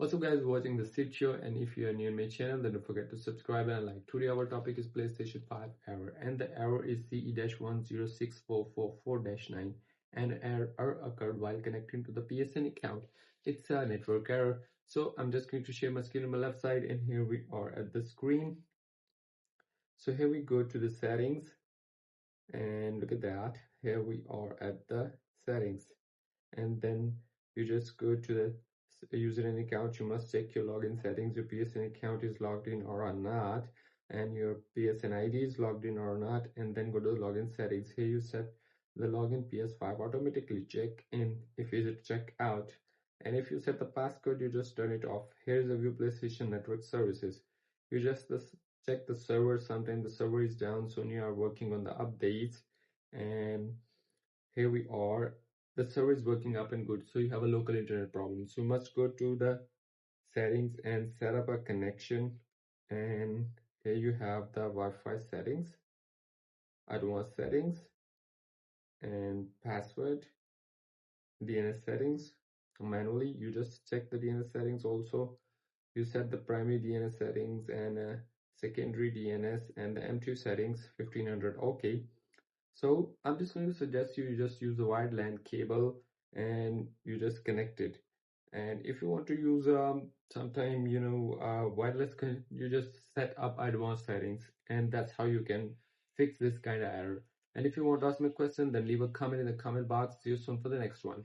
Also guys, watching this video, and if you are new to my channel, then don't forget to subscribe and like. Today our topic is PlayStation 5 error, and the error is CE-106444-9, and error occurred while connecting to the PSN account. It's a network error. So I'm just going to share my screen on my left side, and here we are at the screen. So here we go to the settings, and look at that. Here we are at the settings, and then you just go to the user and account. You must check your login settings. Your PSN account is logged in or not, and your PSN ID is logged in or not, and then go to the login settings. Here you set the login PS5 automatically check in if you check out, and if you set the passcode, you just turn it off. Here is a view PlayStation Network services. You just check the server. Sometimes the server is down, so you are working on the updates, and here we are. The server is working up and good, so you have a local internet problem. So you must go to the settings and set up a connection, and here you have the Wi-Fi settings, advanced settings, and password, DNS settings. Manually you just check the DNS settings. Also you set the primary DNS settings and secondary DNS and the M2 settings 1500. Okay, so I'm just going to suggest you just use the wired LAN cable and you just connect it. And if you want to use sometime wireless, you just set up advanced settings, and that's how you can fix this kind of error. And if you want to ask me a question, then leave a comment in the comment box. See you soon for the next one.